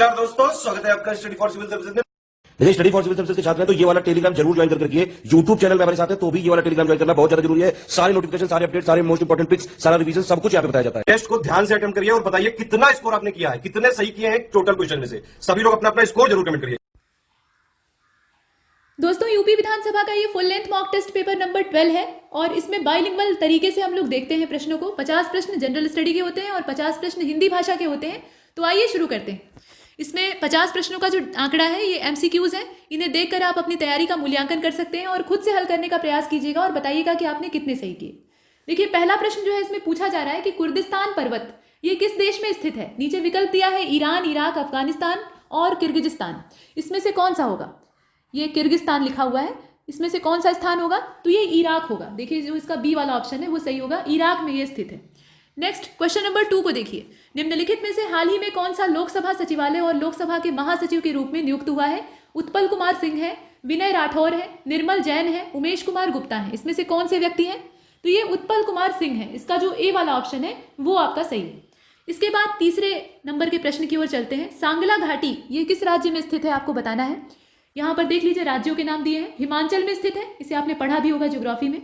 नमस्कार दोस्तों, स्वागत है आपका स्टडी फॉर सिविल सर्विसेज में। देखिए, स्टडी फॉर सिविल सर्विसेज के छात्र हैं तो ये वाला टेलीग्राम जरूर ज्वाइन करके रखिए। यूट्यूब चैनल में हमारे साथ है तो भी ये वाला टेलीग्राम ज्वाइन करना बहुत ज्यादा जरूरी है। सारे नोटिफिकेशन, सारे अपडेट, सारे मोस्ट इंपोर्टेंट ट्रिक्स, सारा रिवीजन सब कुछ यहाँ पे बताया जाता है। टेस्ट को ध्यान से अटेम्प्ट करिए और बताइए कितना स्कोर आपने किया है, कितने सही किए हैं टोटल क्वेश्चन में से। सभी लोग अपना अपना स्कोर जरूर कमेंट करिए। दोस्तों, यूपी विधानसभा का ये full length mock test paper number 12 है और इसमें बाइलिंगुअल तरीके से हम लोग देखते हैं प्रश्नों को। 50 प्रश्न जनरल स्टडी के होते हैं और 50 प्रश्न हिंदी भाषा के होते हैं। तो आइए शुरू करते हैं। इसमें 50 प्रश्नों का जो आंकड़ा है ये एमसीक्यूज है। इन्हें देखकर आप अपनी तैयारी का मूल्यांकन कर सकते हैं और खुद से हल करने का प्रयास कीजिएगा और बताइएगा कि आपने कितने सही किए। देखिए, पहला प्रश्न जो है इसमें पूछा जा रहा है कि कुर्दिस्तान पर्वत ये किस देश में स्थित है। नीचे विकल्प दिया है ईरान, इराक, अफगानिस्तान और किर्गिजिस्तान। इसमें से कौन सा होगा? ये किर्गिस्तान लिखा हुआ है, इसमें से कौन सा स्थान होगा? तो ये इराक होगा। देखिए, जो इसका बी वाला ऑप्शन है वो सही होगा, इराक में ये स्थित है। नेक्स्ट क्वेश्चन नंबर 2 को देखिए। निम्नलिखित में से हाल ही में कौन सा लोकसभा सचिवालय और लोकसभा के महासचिव के रूप में नियुक्त हुआ है? उत्पल कुमार सिंह है, विनय राठौर है, निर्मल जैन है, उमेश कुमार गुप्ता है। इसमें से कौन से व्यक्ति हैं? तो ये उत्पल कुमार सिंह है। इसका जो ए वाला ऑप्शन है वो आपका सही है। इसके बाद तीसरे नंबर के प्रश्न की ओर चलते हैं। सांगला घाटी ये किस राज्य में स्थित है आपको बताना है। यहाँ पर देख लीजिए, राज्यों के नाम दिए हैं। हिमाचल में स्थित है, इसे आपने पढ़ा भी होगा ज्योग्राफी में।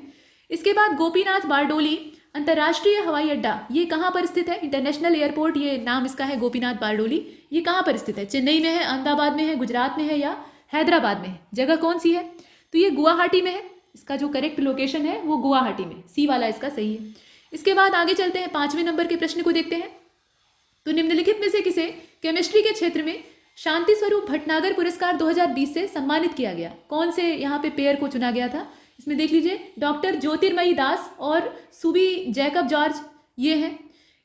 इसके बाद गोपीनाथ बारडोली अंतर्राष्ट्रीय हवाई अड्डा ये कहाँ पर स्थित है? इंटरनेशनल एयरपोर्ट, ये नाम इसका है गोपीनाथ बारडोली। ये कहाँ पर स्थित है? चेन्नई में है, अहमदाबाद में है, गुजरात में है या हैदराबाद में है? जगह कौन सी है? तो ये गुवाहाटी में है। इसका जो करेक्ट लोकेशन है वो गुवाहाटी में, सी वाला इसका सही है। इसके बाद आगे चलते हैं, 5वें नंबर के प्रश्न को देखते हैं। तो निम्नलिखित में से किसे केमिस्ट्री के क्षेत्र में शांति स्वरूप भटनागर पुरस्कार 2020 से सम्मानित किया गया? कौन से यहाँ पे पेयर को चुना गया था? इसमें देख लीजिए, डॉक्टर ज्योतिर्मयी दास और सुबी जैकब जॉर्ज ये हैं।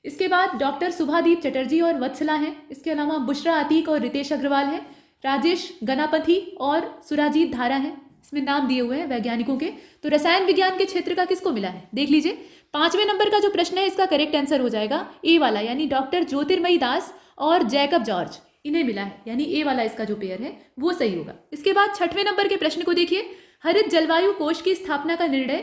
इसके बाद डॉक्टर सुभादीप चटर्जी और वत्सला हैं। इसके अलावा बुशरा अतीक और रितेश अग्रवाल हैं। राजेश गनापथी और सुराजीत धारा हैं। इसमें नाम दिए हुए हैं वैज्ञानिकों के। तो रसायन विज्ञान के क्षेत्र का किसको मिला है? देख लीजिए, 5वें नंबर का जो प्रश्न है इसका करेक्ट आंसर हो जाएगा ए वाला, यानी डॉक्टर ज्योतिर्मयी दास और जैकब जॉर्ज इन्हें मिला है, यानी ए वाला इसका जो पेयर है वो सही होगा। इसके बाद 6वें नंबर के प्रश्न को देखिए। हरित जलवायु कोष की स्थापना का निर्णय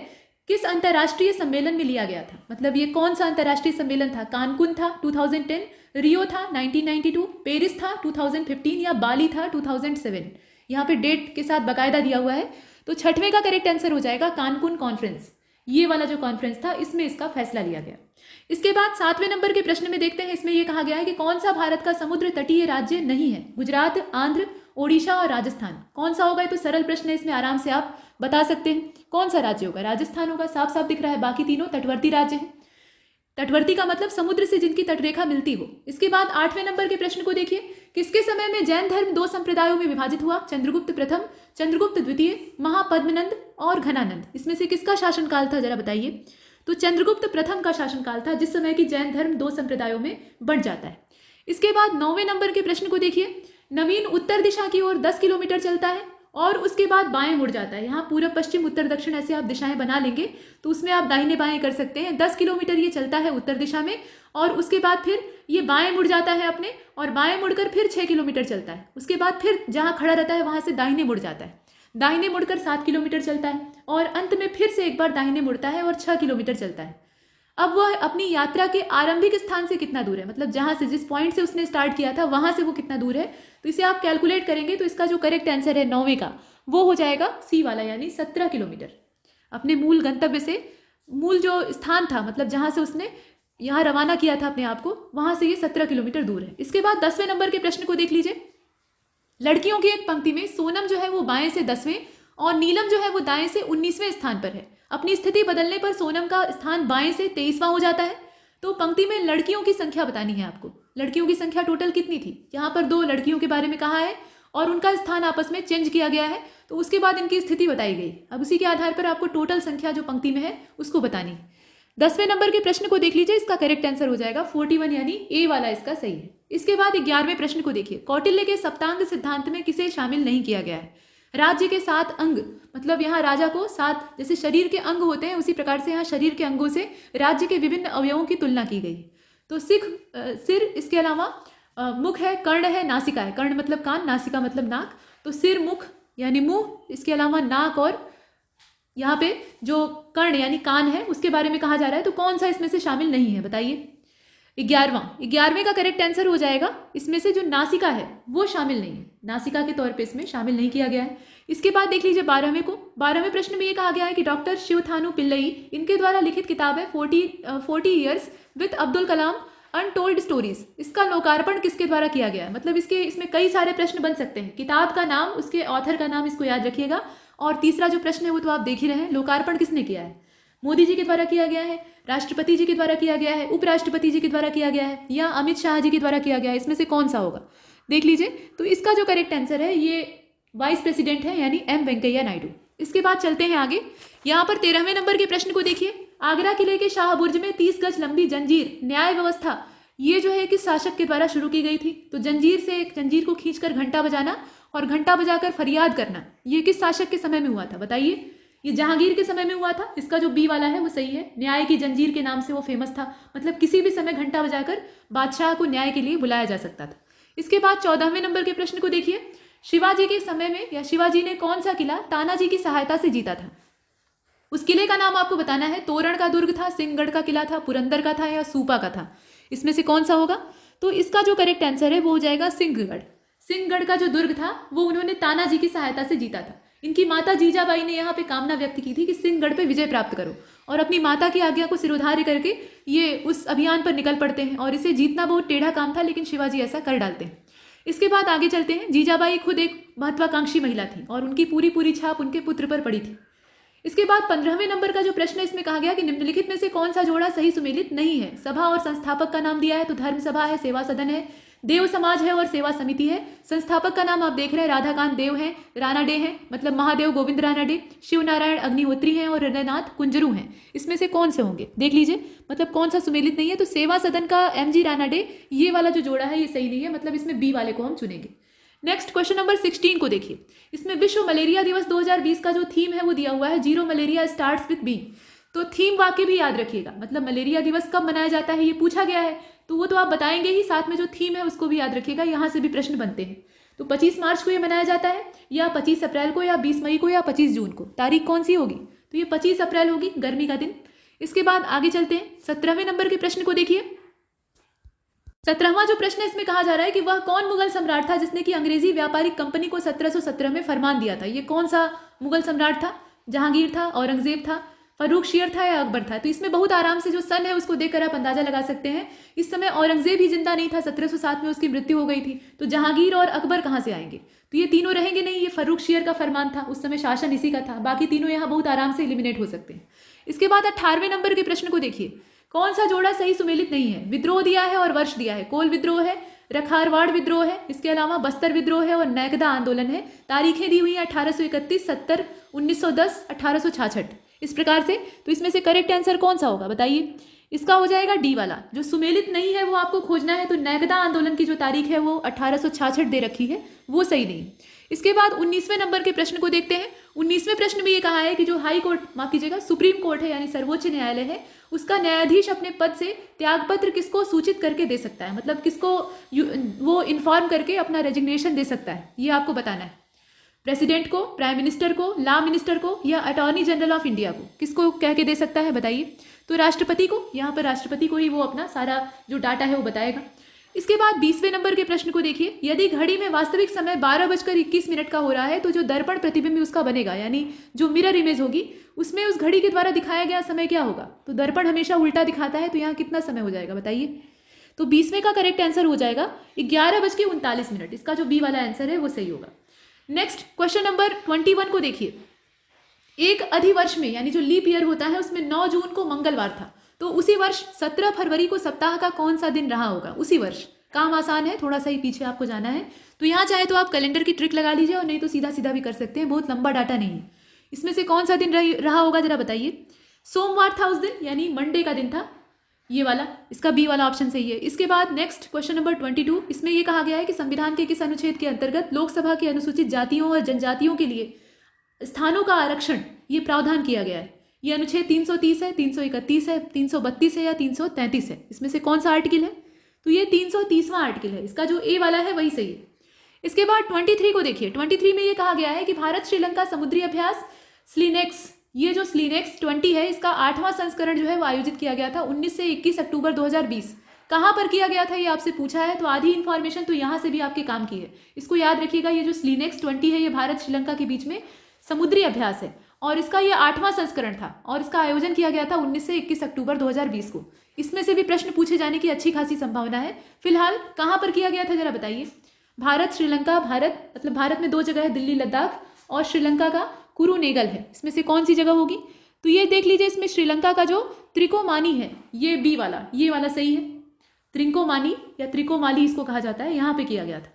किस अंतर्राष्ट्रीय सम्मेलन में लिया गया था? मतलब ये कौन सा अंतर्राष्ट्रीय सम्मेलन था? कानकुन था 2010, रियो था 1992, पेरिस था 2015 या बाली था 2007? यहाँ पे डेट के साथ बाकायदा दिया हुआ है। तो 6वें का करेक्ट आंसर हो जाएगा कानकुन कॉन्फ्रेंस। ये वाला जो कॉन्फ्रेंस था इसमें इसका फैसला लिया गया। इसके बाद 7वें नंबर के प्रश्न में देखते हैं। इसमें यह कहा गया है कि कौन सा भारत का समुद्र तटीय राज्य नहीं है? गुजरात, आंध्र, ओडिशा और राजस्थान। कौन सा होगा? ये तो सरल प्रश्न है, इसमें आराम से आप बता सकते हैं। कौन सा राज्य होगा? राजस्थान होगा, साफ साफ दिख रहा है। बाकी तीनों तटवर्ती राज्य हैं। तटवर्ती का मतलब समुद्र से जिनकी तटरेखा मिलती हो। इसके बाद 8वें नंबर के प्रश्न को देखिए। किसके समय में जैन धर्म 2 संप्रदायों में विभाजित हुआ? चंद्रगुप्त प्रथम, चंद्रगुप्त द्वितीय, महापद्मनंद और घनानंद। इसमें से किसका शासनकाल था, जरा बताइए। तो चंद्रगुप्त प्रथम का शासनकाल था, जिस समय की जैन धर्म 2 संप्रदायों में बंट जाता है। इसके बाद 9वें नंबर के प्रश्न को देखिए। नवीन उत्तर दिशा की ओर 10 किलोमीटर चलता है और उसके बाद बाएं मुड़ जाता है। यहाँ पूर्व, पश्चिम, उत्तर, दक्षिण ऐसे आप दिशाएं बना लेंगे तो उसमें आप दाहिने बाएं कर सकते हैं। 10 किलोमीटर ये चलता है उत्तर दिशा में और उसके बाद फिर ये बाएं मुड़ जाता है अपने, और बाएं मुड़कर फिर 6 किलोमीटर चलता है। उसके बाद फिर जहाँ खड़ा रहता है वहां से दाहिने मुड़ जाता है। दाहिने मुड़कर 7 किलोमीटर चलता है और अंत में फिर से एक बार दाहिने मुड़ता है और 6 किलोमीटर चलता है। अब वह अपनी यात्रा के आरंभिक स्थान से कितना दूर है, मतलब जहां से, जिस पॉइंट से उसने स्टार्ट किया था वहां से वो कितना दूर है, तो इसे आप कैलकुलेट करेंगे तो इसका जो करेक्ट आंसर है 9वें का वो हो जाएगा सी वाला, यानी 17 किलोमीटर। अपने मूल गंतव्य से, मूल जो स्थान था, मतलब जहां से उसने यहाँ रवाना किया था अपने आप को, वहां से ये 17 किलोमीटर दूर है। इसके बाद 10वें नंबर के प्रश्न को देख लीजिए। लड़कियों की एक पंक्ति में सोनम जो है वो बाएं से 10वें और नीलम जो है वो दाएं से 19वें स्थान पर है। अपनी स्थिति बदलने पर सोनम का स्थान बाएं से 23वां हो जाता है। तो पंक्ति में लड़कियों की संख्या बतानी है आपको। लड़कियों की संख्या टोटल कितनी थी? यहाँ पर 2 लड़कियों के बारे में कहा है और उनका स्थान आपस में चेंज किया गया है, तो उसके बाद इनकी स्थिति बताई गई। अब उसी के आधार पर आपको टोटल संख्या जो पंक्ति में है उसको बतानी है। 10वें नंबर के प्रश्न को देख लीजिए। इसका करेक्ट आंसर हो जाएगा 41, यानी ए वाला इसका सही है। इसके बाद 11वें प्रश्न को देखिए। कौटिल्य के सप्तांग सिद्धांत में किसे शामिल नहीं किया गया है? राज्य के 7 अंग, मतलब यहाँ राजा को 7, जैसे शरीर के अंग होते हैं उसी प्रकार से यहाँ शरीर के अंगों से राज्य के विभिन्न अवयवों की तुलना की गई। तो सिर, इसके अलावा मुख है, कर्ण है, नासिका है। कर्ण मतलब कान, नासिका मतलब नाक। तो सिर, मुख यानी मुंह, इसके अलावा नाक और यहाँ पे जो कर्ण यानी कान है उसके बारे में कहा जा रहा है। तो कौन सा इसमें से शामिल नहीं है बताइए। 11वें का करेक्ट आंसर हो जाएगा, इसमें से जो नासिका है वो शामिल नहीं है, नासिका के तौर पे इसमें शामिल नहीं किया गया है। इसके बाद देख लीजिए 12वें को। 12वें प्रश्न में ये कहा गया है कि डॉक्टर शिवथानु पिल्लई, इनके द्वारा लिखित किताब है 40 years with Abdul Kalam untold stories, इसका लोकार्पण किसके द्वारा किया गया है? मतलब इसमें कई सारे प्रश्न बन सकते हैं। किताब का नाम, उसके ऑथर का नाम, इसको याद रखिएगा। और तीसरा जो प्रश्न है वो तो आप देख ही रहे हैं, लोकार्पण किसने किया है? मोदी जी के द्वारा किया गया है, राष्ट्रपति जी के द्वारा किया गया है, उपराष्ट्रपति जी के द्वारा किया गया है, या अमित शाह जी के द्वारा किया गया है? इसमें से कौन सा होगा? देख लीजिए। तो इसका जो करेक्ट आंसर है ये वाइस प्रेसिडेंट है, यानी एम वेंकैया नायडू। इसके बाद चलते हैं आगे। यहाँ पर 13वें नंबर के प्रश्न को देखिए। आगरा किले के शाह बुर्ज में 30 गज लंबी जंजीर न्याय व्यवस्था, ये जो है किस शासक के द्वारा शुरू की गई थी? तो जंजीर को खींचकर घंटा बजाना और घंटा बजाकर फरियाद करना, ये किस शासक के समय में हुआ था? बताइए। ये जहांगीर के समय में हुआ था। इसका जो बी वाला है वो सही है। न्याय की जंजीर के नाम से वो फेमस था, मतलब किसी भी समय घंटा बजाकर बादशाह को न्याय के लिए बुलाया जा सकता था। इसके बाद 14वें नंबर के प्रश्न को देखिए। शिवाजी के समय में या शिवाजी ने कौन सा किला तानाजी की सहायता से जीता था? उस किले का नाम आपको बताना है। तोरण का दुर्ग था, सिंहगढ़ का किला था, पुरंदर का था, या सूपा का था? इसमें से कौन सा होगा? तो इसका जो करेक्ट आंसर है वो हो जाएगा सिंहगढ़। सिंहगढ़ का जो दुर्ग था वो उन्होंने तानाजी की सहायता से जीता था। इनकी माता जीजाबाई ने यहाँ पे कामना व्यक्त की थी कि सिंहगढ़ पे विजय प्राप्त करो, और अपनी माता की आज्ञा को सिरोधार्य करके ये उस अभियान पर निकल पड़ते हैं। और इसे जीतना बहुत टेढ़ा काम था, लेकिन शिवाजी ऐसा कर डालते हैं। इसके बाद आगे चलते हैं। जीजाबाई खुद एक महत्वाकांक्षी महिला थी और उनकी पूरी छाप उनके पुत्र पर पड़ी थी। इसके बाद 15वें नंबर का जो प्रश्न है, इसमें कहा गया कि निम्नलिखित में से कौन सा जोड़ा सही सुमेलित नहीं है? सभा और संस्थापक का नाम दिया है, तो धर्म सभा है, सेवा सदन है, देव समाज है और सेवा समिति है। संस्थापक का नाम आप देख रहे हैं, राधाकांत देव हैं, रानाडे हैं, मतलब महादेव गोविंद रानाडे, शिव नारायण अग्निहोत्री हैं और हृदयनाथ कुंजरू हैं। इसमें से कौन से होंगे? देख लीजिए, मतलब कौन सा सुमेलित नहीं है? तो सेवा सदन का MG रानाडे, ये वाला जो जोड़ा है ये सही नहीं है, मतलब इसमें बी वाले को हम चुनेंगे। नेक्स्ट क्वेश्चन नंबर 16 को देखिए। इसमें विश्व मलेरिया दिवस 2020 का जो थीम है वो दिया हुआ है, zero malaria starts with B. तो थीम वाक्य भी याद रखिएगा, मतलब मलेरिया दिवस कब मनाया जाता है ये पूछा गया है, तो वो तो आप बताएंगे ही, साथ में जो थीम है उसको भी याद रखिएगा। यहाँ से भी प्रश्न बनते हैं। तो 25 मार्च को ये मनाया जाता है, या 25 अप्रैल को, या 20 मई को, या 25 जून को? तारीख कौन सी होगी? तो ये 25 अप्रैल होगी, गर्मी का दिन। इसके बाद आगे चलते हैं। 17वें नंबर के प्रश्न को देखिए। 17वां जो प्रश्न है इसमें कहा जा रहा है कि वह कौन मुगल सम्राट था जिसने कि अंग्रेजी व्यापारिक कंपनी को 1717 में फरमान दिया था? ये कौन सा मुगल सम्राट था? जहांगीर था, औरंगजेब था, फर्रुखशियर था, या अकबर था? तो इसमें बहुत आराम से जो सन है उसको देखकर आप अंदाजा लगा सकते हैं। इस समय औरंगजेब ही जिंदा नहीं था, 1707 में उसकी मृत्यु हो गई थी। तो जहांगीर और अकबर कहाँ से आएंगे? तो ये तीनों रहेंगे नहीं, ये फर्रुखशियर का फरमान था, उस समय शासन इसी का था। बाकी तीनों यहाँ बहुत आराम से एलिमिनेट हो सकते हैं। इसके बाद 18वें नंबर के प्रश्न को देखिए। कौन सा जोड़ा सही सुमेलित नहीं है? विद्रोह दिया है और वर्ष दिया है। कोल विद्रोह है, रखारवाड़ विद्रोह है, इसके अलावा बस्तर विद्रोह है और नैगदा आंदोलन है। तारीखें दी हुई है 1831, 70, 1910, 1866, इस प्रकार से। तो इसमें से करेक्ट आंसर कौन सा होगा बताइए? इसका हो जाएगा डी वाला। जो सुमेलित नहीं है वो आपको खोजना है, तो नैगदा आंदोलन की जो तारीख है वो 1866 दे रखी है, वो सही नहीं। इसके बाद 19वें नंबर के प्रश्न को देखते हैं। 19वें प्रश्न में ये कहा है कि जो हाई कोर्ट, माफ कीजिएगा, सुप्रीम कोर्ट है यानी सर्वोच्च न्यायालय है, उसका न्यायाधीश अपने पद से त्यागपत्र किसको सूचित करके दे सकता है? मतलब किसको वो इन्फॉर्म करके अपना रेजिग्नेशन दे सकता है, ये आपको बताना है। प्रेसिडेंट को, प्राइम मिनिस्टर को, लॉ मिनिस्टर को, या अटॉर्नी जनरल ऑफ इंडिया को? किसको कह के दे सकता है बताइए? तो राष्ट्रपति को। यहाँ पर राष्ट्रपति को ही वो अपना सारा जो डाटा है वो बताएगा। इसके बाद 20वें नंबर के प्रश्न को देखिए। यदि घड़ी में वास्तविक समय 12:21 का हो रहा है तो जो दर्पण प्रतिबिंब उसका बनेगा, यानी जो मिरर इमेज होगी, उसमें उस घड़ी के द्वारा दिखाया गया समय क्या होगा? तो दर्पण हमेशा उल्टा दिखाता है, तो यहाँ कितना समय हो जाएगा बताइए? तो 20वें का करेक्ट आंसर हो जाएगा 11:39। इसका जो बी वाला आंसर है वो सही होगा। नेक्स्ट क्वेश्चन नंबर 21 को देखिए। एक अधिवर्ष में, यानी जो लीप ईयर होता है, उसमें 9 जून को मंगलवार था, तो उसी वर्ष 17 फरवरी को सप्ताह का कौन सा दिन रहा होगा? उसी वर्ष। काम आसान है, थोड़ा सा ही पीछे आपको जाना है। तो यहाँ चाहे तो आप कैलेंडर की ट्रिक लगा लीजिए, और नहीं तो सीधा सीधा भी कर सकते हैं, बहुत लंबा डाटा नहीं है। इसमें से कौन सा दिन रहा होगा जरा बताइए? सोमवार था उस दिन, यानी मंडे का दिन था, ये वाला। इसका बी वाला ऑप्शन सही है। इसके बाद नेक्स्ट क्वेश्चन नंबर 22, इसमें यह कहा गया है कि संविधान के किस अनुच्छेद के अंतर्गत लोकसभा के अनुसूचित जातियों और जनजातियों के लिए स्थानों का आरक्षण ये प्रावधान किया गया है? ये अनुच्छेद 330 है, 331 है, 332 है, या 333 है? इसमें से कौन सा आर्टिकल है? तो ये 330वां आर्टिकल है। इसका जो ए वाला है वही सही है। इसके बाद 23 को देखिए। 23 में ये कहा गया है कि भारत श्रीलंका समुद्री अभ्यास स्लीनेक्स, ये जो स्लीनेक्स 20 है, इसका 8वां संस्करण जो है वो आयोजित किया गया था 19 से 21 अक्टूबर 2020। कहाँ पर किया गया था ये आपसे पूछा है, तो आधी इंफॉर्मेशन तो यहाँ से भी आपके काम की है। इसको याद रखिएगा, ये जो स्लीनेक्स 20 है ये भारत श्रीलंका के बीच में समुद्री अभ्यास है और इसका ये 8वां संस्करण था और इसका आयोजन किया गया था 19 से 21 अक्टूबर 2020 को। इसमें से भी प्रश्न पूछे जाने की अच्छी खासी संभावना है। फिलहाल कहाँ पर किया गया था जरा बताइए। भारत श्रीलंका, भारत मतलब भारत में 2 जगह है, दिल्ली लद्दाख, और श्रीलंका का कुरुनेगल है। इसमें से कौन सी जगह होगी? तो ये देख लीजिए, इसमें श्रीलंका का जो त्रिकोमानी है ये बी वाला, ये वाला सही है। त्रिकोमानी या त्रिकोमाली इसको कहा जाता है, यहाँ पे किया गया था।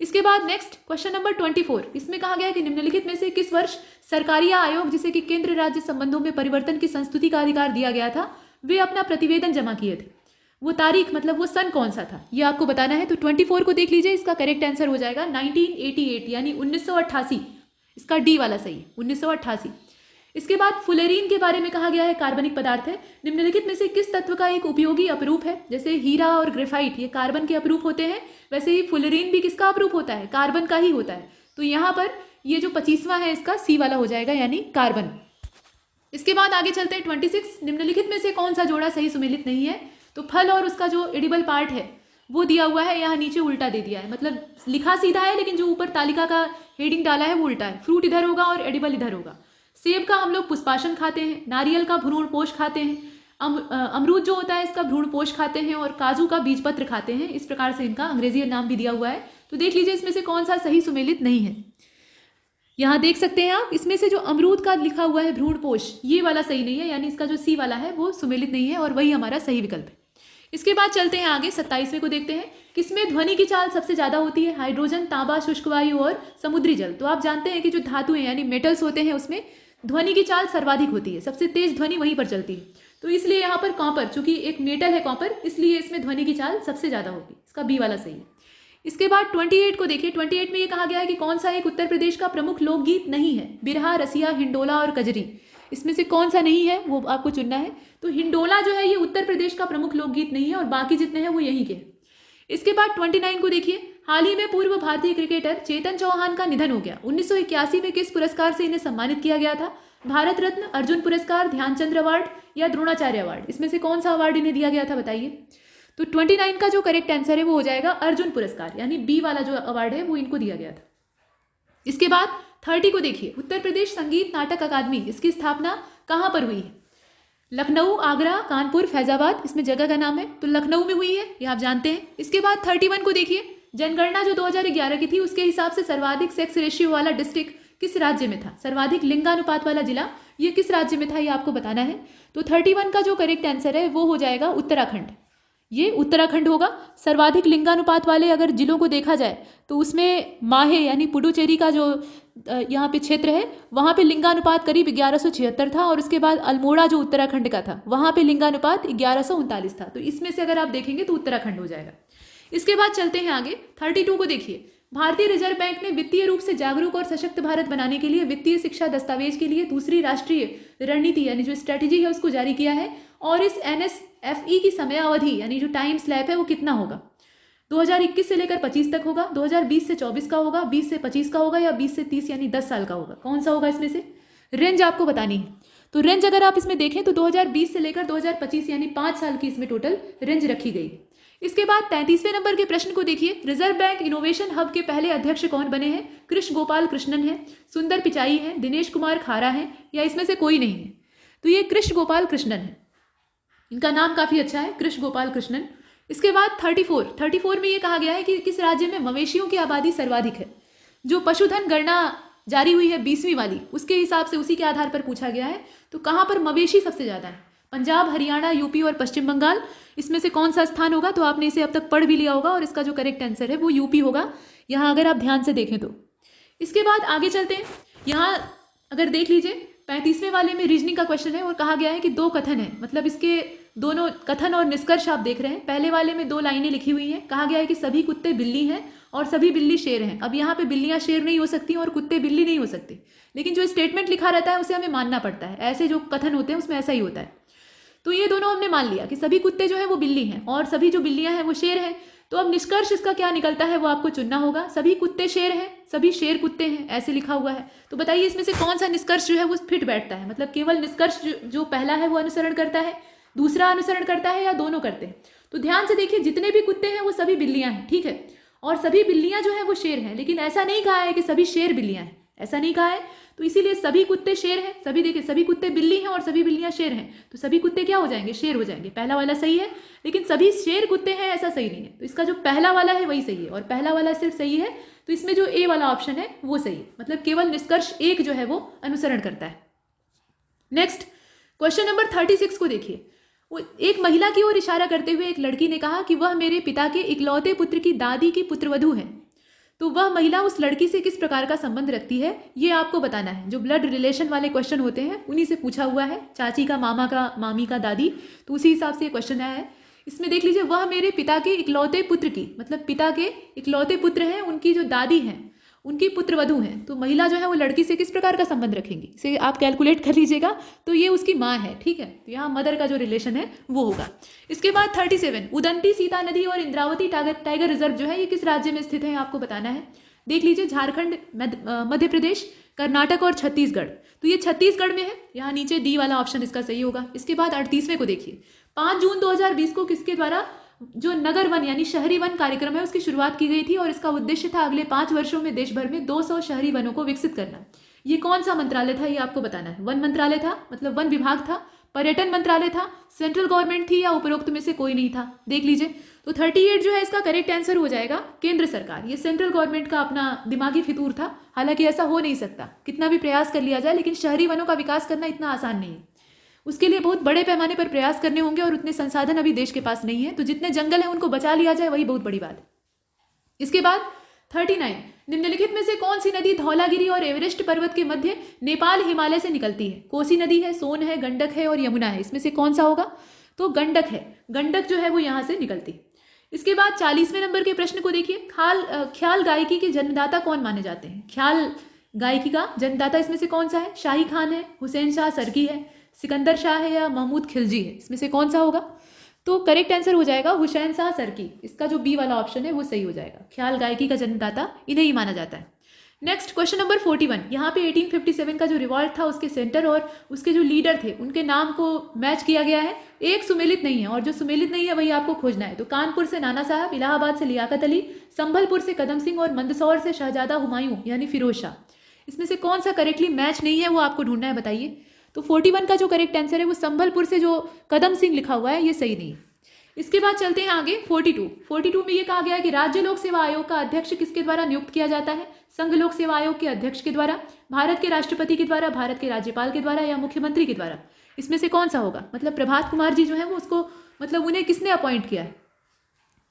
इसके बाद नेक्स्ट क्वेश्चन नंबर 24, इसमें कहा गया है कि निम्नलिखित में से किस वर्ष सरकारी आयोग जिसे कि केंद्र राज्य संबंधों में परिवर्तन की संस्तुति का अधिकार दिया गया था, वे अपना प्रतिवेदन जमा किए थे। वो तारीख मतलब वो सन कौन सा था ये आपको बताना है। तो 24 को देख लीजिए, इसका करेक्ट आंसर हो जाएगा 1988 यानी 1988। इसका डी वाला सही है, 1988। इसके बाद फुलेरीन के बारे में कहा गया है, कार्बनिक पदार्थ है। निम्नलिखित में से किस तत्व का एक उपयोगी अपरूप है? जैसे हीरा और ग्रेफाइट ये कार्बन के अपरूप होते हैं, वैसे ही फुलेरीन भी किसका अपरूप होता है? कार्बन का ही होता है। तो यहाँ पर ये जो 25वां है इसका सी वाला हो जाएगा यानी कार्बन। इसके बाद आगे चलते हैं 26, निम्नलिखित में से कौन सा जोड़ा सही सुमेलित नहीं है? तो फल और उसका जो एडिबल पार्ट है वो दिया हुआ है, यहाँ नीचे उल्टा दे दिया है, मतलब लिखा सीधा है लेकिन जो ऊपर तालिका का हेडिंग डाला है वो उल्टा है। फ्रूट इधर होगा और एडिबल इधर होगा। सेब का हम लोग पुष्पाशन खाते हैं, नारियल का भ्रूणपोष खाते हैं, अमरूद जो होता है इसका भ्रूणपोष खाते हैं और काजू का बीजपत्र खाते हैं। इस प्रकार से इनका अंग्रेजी नाम भी दिया हुआ है। तो देख लीजिए इसमें से कौन सा सही सुमेलित नहीं है। यहाँ देख सकते हैं आप, इसमें से जो अमरूद का लिखा हुआ है भ्रूणपोष ये वाला सही नहीं है, यानी इसका जो सी वाला है वो सुमेलित नहीं है और वही हमारा सही विकल्प है। इसके बाद चलते हैं आगे 27वें को देखते हैं, किसमें ध्वनि की चाल सबसे ज्यादा होती है? हाइड्रोजन, तांबा, शुष्क वायु और समुद्री जल। तो आप जानते हैं कि जो धातुएं यानी मेटल्स होते हैं उसमें ध्वनि की चाल सर्वाधिक होती है, सबसे तेज ध्वनि वहीं पर चलती है। तो इसलिए यहाँ पर कॉपर, चूंकि एक मेटल है कॉपर, इसलिए इसमें ध्वनि की चाल सबसे ज्यादा होगी। इसका बी वाला सही है। इसके बाद 28 को देखिए, 28 में ये कहा गया है कि कौन सा एक उत्तर प्रदेश का प्रमुख लोकगीत नहीं है? बिरहा, रसिया, हिंडोला और कजरी। इसमें से कौन सा नहीं है वो आपको चुनना है। तो हिंडोला जो है ये उत्तर प्रदेश का प्रमुख लोकगीत नहीं है और बाकी जितने हैं वो यहीं के। इसके बाद 29 को देखिए, हाल ही में पूर्व भारतीय क्रिकेटर चेतन चौहान का निधन हो गया। 1981 में किस पुरस्कार से इन्हें सम्मानित किया गया था? भारत रत्न, अर्जुन पुरस्कार, ध्यानचंद अवार्ड या द्रोणाचार्य अवार्ड। इसमें से कौन सा अवार्ड इन्हें दिया गया था बताइए। तो 29 का जो करेक्ट आंसर है वो हो जाएगा अर्जुन पुरस्कार, यानी बी वाला जो अवार्ड है वो इनको दिया गया था। इसके बाद 30 को देखिए, उत्तर प्रदेश संगीत नाटक अकादमी, इसकी स्थापना कहाँ पर हुई है? लखनऊ, आगरा, कानपुर, फैजाबाद। इसमें जगह का नाम है, तो लखनऊ में हुई है, ये आप जानते हैं। इसके बाद 31 को देखिए, जनगणना जो 2011 की थी उसके हिसाब से सर्वाधिक सेक्स रेशियो वाला डिस्ट्रिक्ट किस राज्य में था? सर्वाधिक लिंगानुपात वाला जिला ये किस राज्य में था ये आपको बताना है। तो 31 का जो करेक्ट आंसर है वो हो जाएगा उत्तराखंड। ये उत्तराखंड होगा। सर्वाधिक लिंगानुपात वाले अगर जिलों को देखा जाए तो उसमें माहे यानी पुडुचेरी का जो यहाँ पे क्षेत्र है वहाँ पे लिंगानुपात करीब 1176 था और उसके बाद अल्मोड़ा जो उत्तराखंड का था वहाँ पे लिंगानुपात 1139 था। तो इसमें से अगर आप देखेंगे तो उत्तराखंड हो जाएगा। इसके बाद चलते हैं आगे 32 को देखिए, भारतीय रिजर्व बैंक ने वित्तीय रूप से जागरूक और सशक्त भारत बनाने के लिए वित्तीय शिक्षा दस्तावेज के लिए दूसरी राष्ट्रीय रणनीति यानी जो स्ट्रेटेजी है उसको जारी किया है और इस NSFE की समयावधि यानी जो टाइम स्लैब है वो कितना होगा? 2021 से लेकर 25 तक होगा, 2020 से 24 का होगा, 20 से 25 का होगा या 20 से 30 यानी 10 साल का होगा? कौन सा होगा इसमें से? रेंज आपको बतानी है। तो रेंज अगर आप इसमें देखें तो 2020 से लेकर 2025 यानी 5 साल की इसमें टोटल रेंज रखी गई। इसके बाद 33वें नंबर के प्रश्न को देखिए, रिजर्व बैंक इनोवेशन हब के पहले अध्यक्ष कौन बने हैं? कृष्ण गोपाल कृष्णन है, सुंदर पिचाई है, दिनेश कुमार खारा है या इसमें से कोई नहीं है? तो ये कृष्ण गोपाल कृष्णन है, इनका नाम काफी अच्छा है, कृष्ण गोपाल कृष्णन। इसके बाद 34 में ये कहा गया है कि किस राज्य में मवेशियों की आबादी सर्वाधिक है? जो पशुधन गणना जारी हुई है 20वीं वाली उसके हिसाब से उसी के आधार पर पूछा गया है। तो कहाँ पर मवेशी सबसे ज्यादा है? पंजाब, हरियाणा, यूपी और पश्चिम बंगाल। इसमें से कौन सा स्थान होगा? तो आपने इसे अब तक पढ़ भी लिया होगा और इसका जो करेक्ट आंसर है वो यूपी होगा, यहाँ अगर आप ध्यान से देखें तो। इसके बाद आगे चलते हैं, यहाँ अगर देख लीजिए 35वें वाले में रीजनिंग का क्वेश्चन है और कहा गया है कि 2 कथन है, मतलब इसके दोनों कथन और निष्कर्ष आप देख रहे हैं। पहले वाले में 2 लाइनें लिखी हुई हैं, कहा गया है कि सभी कुत्ते बिल्ली हैं और सभी बिल्ली शेर हैं। अब यहाँ पे बिल्लियां शेर नहीं हो सकती और कुत्ते बिल्ली नहीं हो सकते, लेकिन जो स्टेटमेंट लिखा रहता है उसे हमें मानना पड़ता है। ऐसे जो कथन होते हैं उसमें ऐसा ही होता है। तो ये दोनों हमने मान लिया कि सभी कुत्ते जो हैं वो बिल्ली हैं और सभी जो बिल्लियां हैं वो शेर हैं। तो अब निष्कर्ष इसका क्या निकलता है वो आपको चुनना होगा। सभी कुत्ते शेर हैं, सभी शेर कुत्ते हैं, ऐसे लिखा हुआ है। तो बताइए इसमें से कौन सा निष्कर्ष जो है वो फिट बैठता है, मतलब केवल निष्कर्ष जो पहला है वो अनुसरण करता है दूसरा अनुसरण करता है या दोनों करते हैं? तो ध्यान से देखिए, जितने भी कुत्ते हैं वो सभी बिल्लियां हैं, ठीक है, और सभी बिल्लियां जो है वो शेर हैं, लेकिन ऐसा नहीं कहा है कि सभी शेर बिल्लियां हैं, ऐसा नहीं कहा है। तो इसीलिए सभी कुत्ते शेर हैं, सभी देखिए सभी कुत्ते बिल्ली हैं और सभी बिल्लियां शेर हैं, तो सभी कुत्ते क्या हो जाएंगे? शेर हो जाएंगे। पहला वाला सही है, लेकिन सभी शेर कुत्ते हैं ऐसा सही नहीं है। तो इसका जो पहला वाला है वही सही है, और पहला वाला सिर्फ सही है, तो इसमें जो ए वाला ऑप्शन है वो सही है, मतलब केवल निष्कर्ष एक जो है वो अनुसरण करता है। नेक्स्ट क्वेश्चन नंबर 36 को देखिए। वो एक महिला की ओर इशारा करते हुए एक लड़की ने कहा कि वह मेरे पिता के इकलौते पुत्र की दादी की पुत्रवधू है। तो वह महिला उस लड़की से किस प्रकार का संबंध रखती है, ये आपको बताना है। जो ब्लड रिलेशन वाले क्वेश्चन होते हैं उन्हीं से पूछा हुआ है, चाची का, मामा का, मामी का, दादी, तो उसी हिसाब से ये क्वेश्चन आया है। इसमें देख लीजिए, वह मेरे पिता के इकलौते पुत्र की, मतलब पिता के इकलौते पुत्र हैं, उनकी जो दादी हैं उनकी पुत्रवधू हैं। तो महिला जो है वो लड़की से किस प्रकार का संबंध रखेंगी, इसे आप कैलकुलेट कर लीजिएगा। तो ये उसकी माँ है, ठीक है, तो यहाँ मदर का जो रिलेशन है वो होगा। इसके बाद 37, उदंती सीता नदी और इंद्रावती टाइगर रिजर्व जो है ये किस राज्य में स्थित है, आपको बताना है। देख लीजिए, झारखंड, मध्य प्रदेश, कर्नाटक और छत्तीसगढ़। तो ये छत्तीसगढ़ में है, यहाँ नीचे डी वाला ऑप्शन इसका सही होगा। इसके बाद 38वें को देखिए। 5 जून 2020 को किसके द्वारा जो नगर वन यानी शहरी वन कार्यक्रम है उसकी शुरुआत की गई थी, और इसका उद्देश्य था अगले 5 वर्षों में देश भर में 200 शहरी वनों को विकसित करना। ये कौन सा मंत्रालय था, ये आपको बताना है। वन मंत्रालय था, मतलब वन विभाग था, पर्यटन मंत्रालय था, सेंट्रल गवर्नमेंट थी, या उपरोक्त में से कोई नहीं था। देख लीजिए, तो 38 जो है इसका करेक्ट आंसर हो जाएगा केंद्र सरकार। ये सेंट्रल गवर्नमेंट का अपना दिमागी फितूर था, हालांकि ऐसा हो नहीं सकता, कितना भी प्रयास कर लिया जाए, लेकिन शहरी वनों का विकास करना इतना आसान नहीं है। उसके लिए बहुत बड़े पैमाने पर प्रयास करने होंगे, और उतने संसाधन अभी देश के पास नहीं है। तो जितने जंगल हैं उनको बचा लिया जाए, वही बहुत बड़ी बात है। इसके बाद 39, निम्नलिखित में से कौन सी नदी धौलागिरी और एवरेस्ट पर्वत के मध्य नेपाल हिमालय से निकलती है? कोसी नदी है, सोन है, गंडक है और यमुना है। इसमें से कौन सा होगा? तो गंडक है, गंडक जो है वो यहाँ से निकलती है। इसके बाद 40वें नंबर के प्रश्न को देखिए। ख्याल गायकी के जन्मदाता कौन माने जाते हैं? ख्याल गायकी का जन्मदाता इसमें से कौन सा है? शाही खान है, हुसैन शाह सरकी है, सिकंदर शाह है, या महमूद खिलजी है? इसमें से कौन सा होगा? तो करेक्ट आंसर हो जाएगा हुसैन शाह सरकी। इसका जो बी वाला ऑप्शन है वो सही हो जाएगा। ख्याल गायकी का जन्मदाता इन्हें ही माना जाता है। नेक्स्ट क्वेश्चन नंबर 41, यहाँ पे 1857 का जो रिवॉल्ट था उसके सेंटर और उसके जो लीडर थे उनके नाम को मैच किया गया है। एक सुमेलित नहीं है, और जो सुमेलित नहीं है वही आपको खोजना है। तो कानपुर से नाना साहब, इलाहाबाद से लियाकत अली, संभलपुर से कदम सिंह और मंदसौर से शहजादा हुमायूं यानी फिरोज शाह। इसमें से कौन सा करेक्टली मैच नहीं है वो आपको ढूंढना है, बताइए। तो 41 का जो करेक्ट आंसर है वो संभलपुर से जो कदम सिंह लिखा हुआ है ये सही नहीं है। इसके बाद चलते हैं आगे 42 में ये कहा गया है कि राज्य लोक सेवा आयोग का अध्यक्ष किसके द्वारा नियुक्त किया जाता है? संघ लोक सेवा आयोग के अध्यक्ष के द्वारा, भारत के राष्ट्रपति के द्वारा, भारत के राज्यपाल के द्वारा, या मुख्यमंत्री के द्वारा। इसमें से कौन सा होगा? मतलब प्रभात कुमार जी जो है वो उसको, मतलब उन्हें किसने अपॉइंट किया है?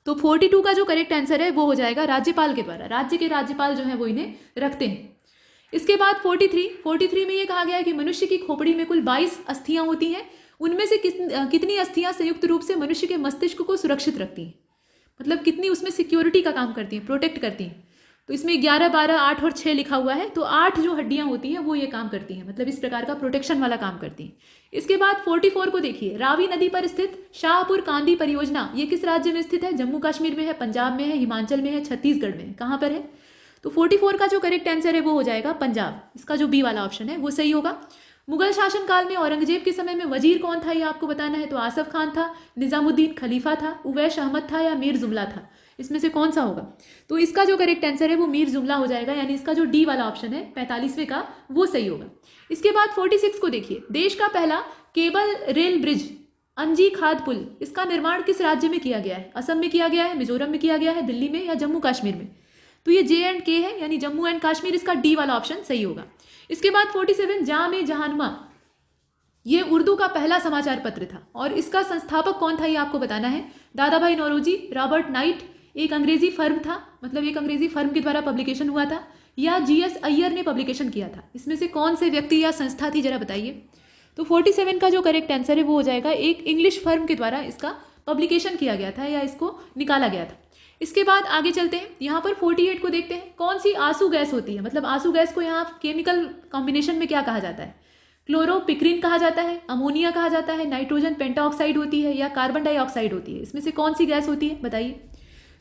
तो 42 का जो करेक्ट आंसर है वो हो जाएगा राज्यपाल के द्वारा। राज्य के राज्यपाल जो है वो इन्हें रखते हैं। इसके बाद 43 में ये कहा गया है कि मनुष्य की खोपड़ी में कुल 22 अस्थियां होती हैं, उनमें से कितनी अस्थियां संयुक्त रूप से मनुष्य के मस्तिष्क को सुरक्षित रखती हैं? मतलब कितनी उसमें सिक्योरिटी का काम करती हैं, प्रोटेक्ट करती हैं। तो इसमें 11, 12, 8 और 6 लिखा हुआ है, तो 8 जो हड्डियां होती हैं वो ये काम करती हैं, मतलब इस प्रकार का प्रोटेक्शन वाला काम करती हैं। इसके बाद 44 को देखिए। रावी नदी पर स्थित शाहपुर कांदी परियोजना ये किस राज्य में स्थित है? जम्मू कश्मीर में है, पंजाब में है, हिमाचल में है, छत्तीसगढ़ में है, कहाँ पर है? तो 44 का जो करेक्ट आंसर है वो हो जाएगा पंजाब। इसका जो बी वाला ऑप्शन है वो सही होगा। मुगल शासनकाल में औरंगजेब के समय में वजीर कौन था ये आपको बताना है। तो आसफ खान था, निजामुद्दीन खलीफा था, उवैस अहमद था, या मीर जुमला था? इसमें से कौन सा होगा? तो इसका जो करेक्ट आंसर है वो मीर जुमला हो जाएगा, यानी इसका जो डी वाला ऑप्शन है 45वें का वो सही होगा। इसके बाद 46 को देखिए। देश का पहला केबल रेल ब्रिज अंजी खाद पुल, इसका निर्माण किस राज्य में किया गया है? असम में किया गया है, मिजोरम में किया गया है, दिल्ली में, या जम्मू कश्मीर में? तो ये J&K है, यानी जम्मू एंड कश्मीर। इसका डी वाला ऑप्शन सही होगा। इसके बाद 47 जामे जहानुमा, ये उर्दू का पहला समाचार पत्र था, और इसका संस्थापक कौन था ये आपको बताना है। दादा भाई नौरोजी, रॉबर्ट नाइट, एक अंग्रेजी फर्म था, मतलब एक अंग्रेजी फर्म के द्वारा पब्लिकेशन हुआ था, या GS अय्यर ने पब्लिकेशन किया था? इसमें से कौन से व्यक्ति या संस्था थी, जरा बताइए। तो 47 का जो करेक्ट आंसर है वो हो जाएगा एक इंग्लिश फर्म के द्वारा इसका पब्लिकेशन किया गया था, या इसको निकाला गया था। इसके बाद आगे चलते हैं। यहाँ पर 48 को देखते हैं। कौन सी आंसू गैस होती है? मतलब आंसू गैस को यहाँ केमिकल कॉम्बिनेशन में क्या कहा जाता है? क्लोरोपिक्रिन कहा जाता है, अमोनिया कहा जाता है, नाइट्रोजन पेंटाऑक्साइड होती है, या कार्बन डाइऑक्साइड होती है? इसमें से कौन सी गैस होती है, बताइए।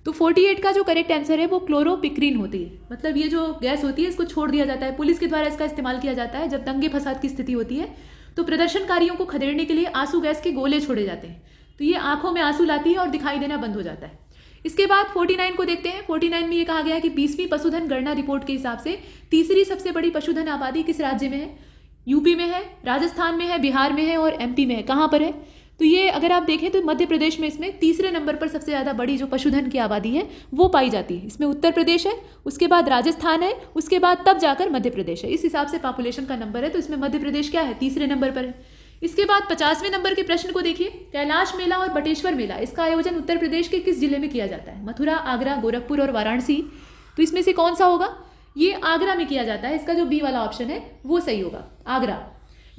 तो 48 का जो करेक्ट आंसर है वो क्लोरोपिक्रिन होती है। मतलब ये जो गैस होती है इसको छोड़ दिया जाता है, पुलिस के द्वारा इसका इस्तेमाल किया जाता है जब दंगे फसाद की स्थिति होती है, तो प्रदर्शनकारियों को खदेड़ने के लिए आंसू गैस के गोले छोड़े जाते हैं, तो ये आंखों में आंसू लाती है और दिखाई देना बंद हो जाता है। इसके बाद 49 को देखते हैं। 49 में ये कहा गया है कि 20वीं पशुधन गणना रिपोर्ट के हिसाब से तीसरी सबसे बड़ी पशुधन आबादी किस राज्य में है? यूपी में है, राजस्थान में है, बिहार में है और एमपी में है। कहाँ पर है? तो ये अगर आप देखें तो मध्य प्रदेश में इसमें तीसरे नंबर पर सबसे ज़्यादा बड़ी जो पशुधन की आबादी है वो पाई जाती है। इसमें उत्तर प्रदेश है, उसके बाद राजस्थान है, उसके बाद तब जाकर मध्य प्रदेश है। इस हिसाब से पॉपुलेशन का नंबर है, तो इसमें मध्य प्रदेश क्या है? तीसरे नंबर पर है। इसके बाद 50वें नंबर के प्रश्न को देखिए। कैलाश मेला और बटेश्वर मेला, इसका आयोजन उत्तर प्रदेश के किस जिले में किया जाता है? मथुरा, आगरा, गोरखपुर और वाराणसी। तो इसमें से कौन सा होगा? ये आगरा में किया जाता है। इसका जो बी वाला ऑप्शन है वो सही होगा, आगरा।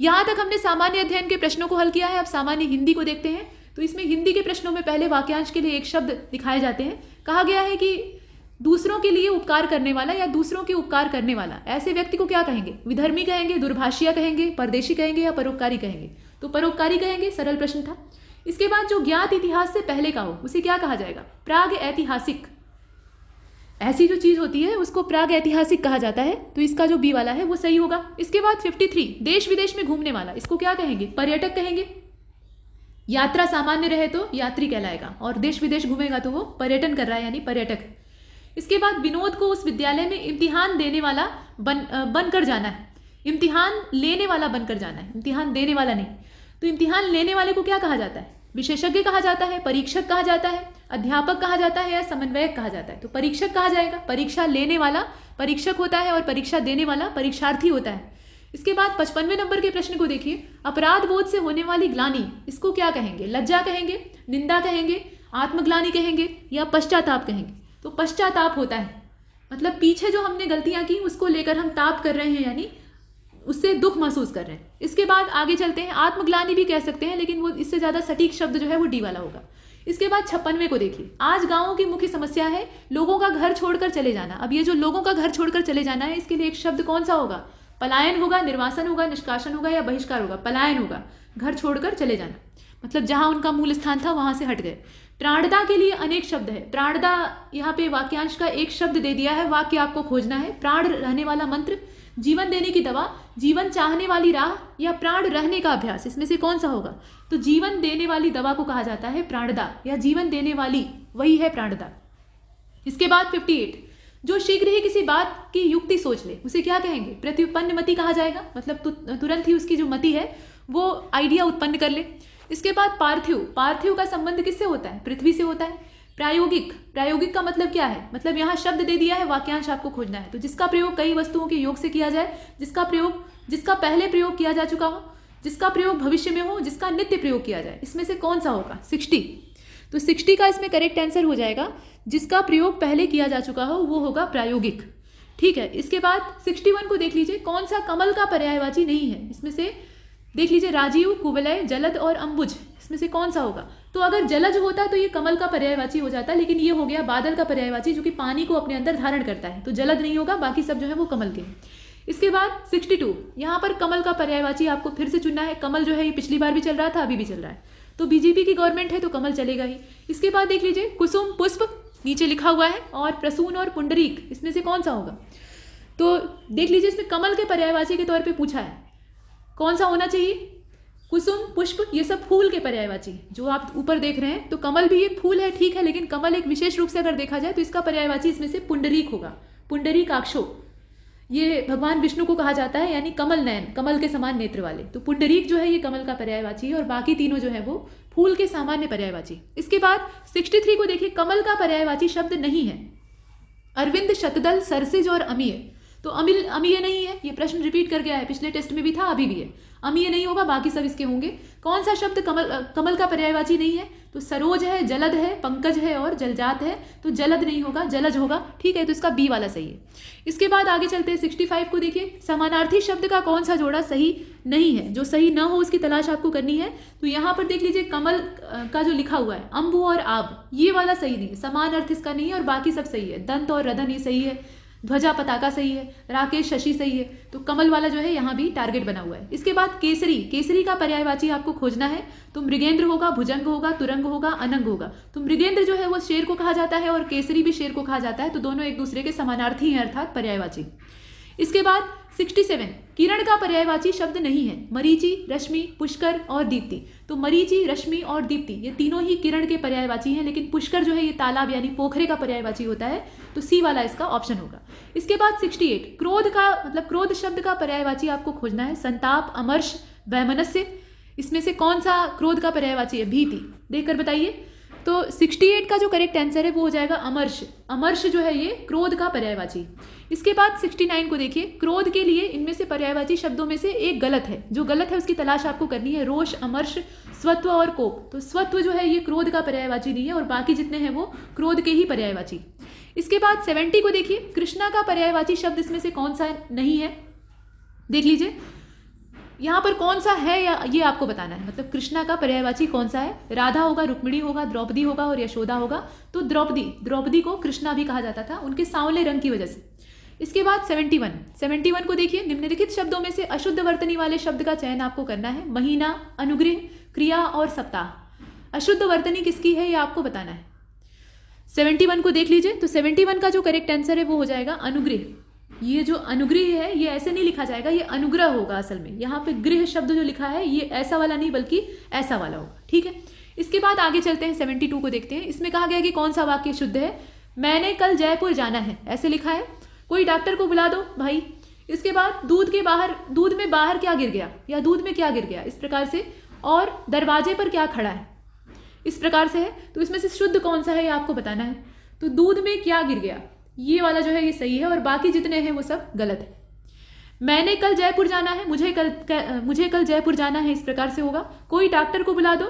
यहाँ तक हमने सामान्य अध्ययन के प्रश्नों को हल किया है। अब सामान्य हिंदी को देखते हैं। तो इसमें हिंदी के प्रश्नों में पहले वाक्यांश के लिए एक शब्द दिखाए जाते हैं। कहा गया है कि दूसरों के लिए उपकार करने वाला या दूसरों के उपकार करने वाला, ऐसे व्यक्ति को क्या कहेंगे? विधर्मी कहेंगे, दुर्भाषिया कहेंगे, परदेशी कहेंगे या परोपकारी कहेंगे? तो परोपकारी कहेंगे, सरल प्रश्न था। इसके बाद जो ज्ञात इतिहास से पहले का हो उसे क्या कहा जाएगा? प्राग ऐतिहासिक। ऐसी जो चीज होती है उसको प्राग ऐतिहासिक कहा जाता है। तो इसका जो बी वाला है वो सही होगा। इसके बाद 53 देश विदेश में घूमने वाला, इसको क्या कहेंगे? पर्यटक कहेंगे। यात्रा सामान्य रहे तो यात्री कहलाएगा और देश विदेश घूमेगा तो वो पर्यटन कर रहा है यानी पर्यटक। इसके बाद विनोद को उस विद्यालय में इम्तिहान देने वाला बनकर जाना है। इम्तिहान लेने वाला बनकर जाना है, इम्तिहान देने वाला नहीं। तो इम्तिहान लेने वाले को क्या कहा जाता है? विशेषज्ञ कहा जाता है, परीक्षक कहा जाता है, अध्यापक कहा जाता है या समन्वयक कहा जाता है? तो परीक्षक कहा जाएगा। परीक्षा लेने वाला परीक्षक होता है और परीक्षा देने वाला परीक्षार्थी होता है। इसके बाद 55वें नंबर के प्रश्न को देखिए। अपराध बोध से होने वाली ग्लानि, इसको क्या कहेंगे? लज्जा कहेंगे, निंदा कहेंगे, आत्मग्लानि कहेंगे या पश्चाताप कहेंगे? तो पश्चाताप होता है, मतलब पीछे जो हमने गलतियां की उसको लेकर हम ताप कर रहे हैं, यानी उससे दुख महसूस कर रहे हैं। इसके बाद आगे चलते हैं। आत्मग्लानि भी कह सकते हैं, लेकिन वो इससे ज्यादा सटीक शब्द जो है वो डी वाला होगा। इसके बाद 56वें को देखिए। आज गांवों की मुख्य समस्या है लोगों का घर छोड़कर चले जाना। अब ये जो लोगों का घर छोड़कर चले जाना है, इसके लिए एक शब्द कौन सा होगा? पलायन होगा, निर्वासन होगा, निष्कासन होगा या बहिष्कार होगा? पलायन होगा, घर छोड़कर चले जाना, मतलब जहां उनका मूल स्थान था वहां से हट गए। प्राणदा के लिए अनेक शब्द है। प्राणदा यहाँ पे वाक्यांश का एक शब्द दे दिया है, वाक्य आपको खोजना है। प्राण रहने वाला मंत्र, जीवन देने की दवा, जीवन चाहने वाली राह या प्राण रहने का अभ्यास, इसमें से कौन सा होगा? तो जीवन देने वाली दवा को कहा जाता है प्राणदा, या जीवन देने वाली वही है प्राणदा। इसके बाद 58 जो शीघ्र ही किसी बात की युक्ति सोच ले उसे क्या कहेंगे? प्रत्युत्पन्न मति कहा जाएगा, मतलब तुरंत ही उसकी जो मति है वो आइडिया उत्पन्न कर ले। इसके बाद पार्थिव, पार्थिव का संबंध किससे होता है? पृथ्वी से होता है। प्रायोगिक, प्रायोगिक का मतलब क्या है? मतलब यहाँ शब्द दे दिया है, वाक्यांश आपको खोजना है। तो जिसका प्रयोग कई वस्तुओं के योग से किया जाए, जिसका पहले प्रयोग किया जा चुका हो, जिसका प्रयोग भविष्य में हो, जिसका नित्य प्रयोग किया जाए, इसमें से कौन सा होगा? 60। तो 60 का इसमें करेक्ट आंसर हो जाएगा, जिसका प्रयोग पहले किया जा चुका हो वो होगा प्रायोगिक। ठीक है। इसके बाद 61 को देख लीजिए। कौन सा कमल का पर्यायवाची नहीं है? इसमें से देख लीजिए, राजीव, कुवलय, जलद और अंबुज, इसमें से कौन सा होगा? तो अगर जलज होता तो ये कमल का पर्यायवाची हो जाता, लेकिन ये हो गया बादल का पर्यायवाची जो कि पानी को अपने अंदर धारण करता है, तो जलद नहीं होगा, बाकी सब जो है वो कमल के। इसके बाद 62, यहाँ पर कमल का पर्यायवाची आपको फिर से चुनना है। कमल जो है ये पिछली बार भी चल रहा था, अभी भी चल रहा है, तो बीजेपी की गवर्नमेंट है तो कमल चलेगा ही। इसके बाद देख लीजिए, कुसुम, पुष्प नीचे लिखा हुआ है, और प्रसून और पुंडरीक, इसमें से कौन सा होगा? तो देख लीजिए, इसमें कमल के पर्यायवाची के तौर पर पूछा है, कौन सा होना चाहिए? कुसुम, पुष्प, ये सब फूल के पर्यायवाची जो आप ऊपर देख रहे हैं। तो कमल भी एक फूल है, ठीक है, लेकिन कमल एक विशेष रूप से अगर देखा जाए तो इसका पर्यायवाची इसमें से पुंडरीक होगा। पुंडरीकाक्षो, ये भगवान विष्णु को कहा जाता है, यानी कमल नयन, कमल के समान नेत्र वाले। तो पुंडरीक जो है ये कमल का पर्यायवाची है, और बाकी तीनों जो है वो फूल के सामान्य पर्यायवाची। इसके बाद 63 को देखिए। कमल का पर्यायवाची शब्द नहीं है। अरविंद, शतदल, सरसिज और अमीय। तो अमीय नहीं है, ये प्रश्न रिपीट कर गया है, पिछले टेस्ट में भी था, अभी भी है। अमीय नहीं होगा, बाकी सब इसके होंगे। कौन सा शब्द कमल का पर्यायवाची नहीं है? तो सरोज है, जलद है, पंकज है और जलजात है। तो जलद नहीं होगा, जलज होगा। ठीक है, तो इसका बी वाला सही है। इसके बाद आगे चलते हैं 65 को देखिए। समानार्थी शब्द का कौन सा जोड़ा सही नहीं है? जो सही ना हो उसकी तलाश आपको करनी है। तो यहाँ पर देख लीजिए, कमल का जो लिखा हुआ है, अम्बु और आब, ये वाला सही नहीं है, समान अर्थ इसका नहीं है, और बाकी सब सही है। दंत और रदन ये सही है, ध्वजा पताका सही है, राकेश शशि सही है। तो कमल वाला जो है यहाँ भी टारगेट बना हुआ है। इसके बाद केसरी, केसरी का पर्यायवाची आपको खोजना है। तो मृगेंद्र होगा, भुजंग होगा, तुरंग होगा, अनंग होगा। तो मृगेंद्र जो है वो शेर को कहा जाता है और केसरी भी शेर को कहा जाता है, तो दोनों एक दूसरे के समानार्थी हैं, अर्थात पर्यायवाची। इसके बाद 67 किरण का पर्यायवाची शब्द नहीं है। मरीचि, रश्मि, पुष्कर और दीप्ति। तो मरीचि, रश्मि और दीप्ति ये तीनों ही किरण के पर्यायवाची हैं, लेकिन पुष्कर जो है ये तालाब यानी पोखरे का पर्यायवाची होता है, तो सी वाला इसका ऑप्शन होगा। इसके बाद 68 क्रोध का मतलब क्रोध शब्द का पर्यायवाची आपको खोजना है। संताप, अमर्ष, वैमनस्य, इसमें से कौन सा क्रोध का पर्यायवाची है? भीति। देखकर बताइए। तो 68 का जो करेक्ट आंसर है वो हो जाएगा अमर्ष। अमर्ष जो है ये क्रोध का पर्यायवाची। इसके बाद 69 को देखिए। क्रोध के लिए इनमें से पर्यायवाची शब्दों में से एक गलत है। जो गलत है उसकी तलाश आपको करनी है। रोष, अमर्ष, स्वत्व और कोप। तो स्वत्व जो है ये क्रोध का पर्यायवाची नहीं है और बाकी जितने हैं वो क्रोध के ही पर्यायवाची। इसके बाद 70 को देखिए। कृष्णा का पर्यायवाची शब्द इसमें से कौन सा नहीं है? देख लीजिए यहाँ पर कौन सा है या ये आपको बताना है। मतलब कृष्णा का पर्यायवाची कौन सा है? राधा होगा, रुक्मिणी होगा, द्रौपदी होगा और यशोदा होगा। तो द्रौपदी को कृष्णा भी कहा जाता था उनके सांवले रंग की वजह से। इसके बाद 71 को देखिए। निम्नलिखित शब्दों में से अशुद्ध वर्तनी वाले शब्द का चयन आपको करना है। महीना, अनुग्रह, क्रिया और सप्ताह। अशुद्ध वर्तनी किसकी है ये आपको बताना है। 71 को देख लीजिए। तो 71 का जो करेक्ट आंसर है वो हो जाएगा अनुग्रह। ये जो अनुग्रह है ये ऐसे नहीं लिखा जाएगा, ये अनुग्रह होगा असल में। यहाँ पे गृह शब्द जो लिखा है ये ऐसा वाला नहीं बल्कि ऐसा वाला होगा। ठीक है। इसके बाद आगे चलते हैं। 72 को देखते हैं। इसमें कहा गया कि कौन सा वाक्य शुद्ध है। मैंने कल जयपुर जाना है ऐसे लिखा है। कोई डॉक्टर को बुला दो भाई। इसके बाद दूध में बाहर क्या गिर गया या दूध में क्या गिर गया इस प्रकार से। और दरवाजे पर क्या खड़ा है इस प्रकार से है। तो इसमें से शुद्ध कौन सा है ये आपको बताना है। तो दूध में क्या गिर गया ये वाला जो है ये सही है और बाकी जितने हैं वो सब गलत है। मैंने कल जयपुर जाना है, मुझे कल जयपुर जाना है इस प्रकार से होगा। कोई डॉक्टर को बुला दो,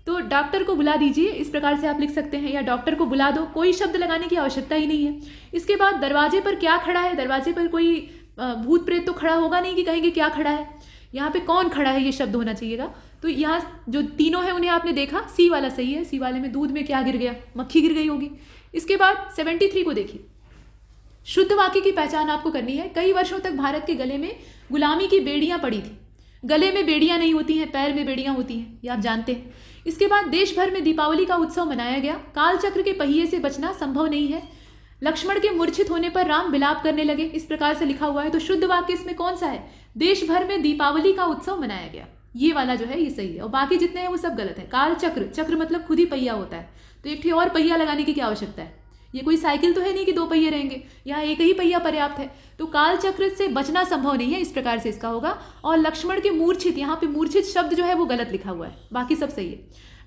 तो डॉक्टर को बुला दीजिए इस प्रकार से आप लिख सकते हैं, या डॉक्टर को बुला दो। कोई शब्द लगाने की आवश्यकता ही नहीं है। इसके बाद दरवाजे पर क्या खड़ा है। दरवाजे पर कोई भूत प्रेत तो खड़ा होगा नहीं कि कहेंगे क्या खड़ा है। यहाँ पे कौन खड़ा है ये शब्द होना चाहिएगा। तो यहाँ जो तीनों है उन्हें आपने देखा, सी वाला सही है। सी वाले में दूध में क्या गिर गया, मक्खी गिर गई होगी। इसके बाद 73 को देखिए। शुद्ध वाक्य की पहचान आपको करनी है। कई वर्षों तक भारत के गले में गुलामी की बेड़ियां पड़ी थी। गले में बेड़ियां नहीं होती हैं, पैर में बेड़ियां होती हैं, ये आप जानते हैं। इसके बाद देश भर में दीपावली का उत्सव मनाया गया। कालचक्र के पहिए से बचना संभव नहीं है। लक्ष्मण के मूर्छित होने पर राम विलाप करने लगे इस प्रकार से लिखा हुआ है। तो शुद्ध वाक्य इसमें कौन सा है। देश भर में दीपावली का उत्सव मनाया गया, ये वाला जो है ये सही है और बाकी जितने हैं वो सब गलत है। कालचक्र, चक्र मतलब खुद ही पहिया होता है, तो एक और पहिया लगाने की क्या आवश्यकता है। ये कोई साइकिल तो है नहीं कि दो पहिए रहेंगे, यहाँ एक ही पहिया पर्याप्त है। तो काल चक्र से बचना संभव नहीं है, इस प्रकार से इसका होगा। और लक्ष्मण के मूर्छित, यहाँ पे मूर्छित शब्द जो है वो गलत लिखा हुआ है, बाकी सब सही है।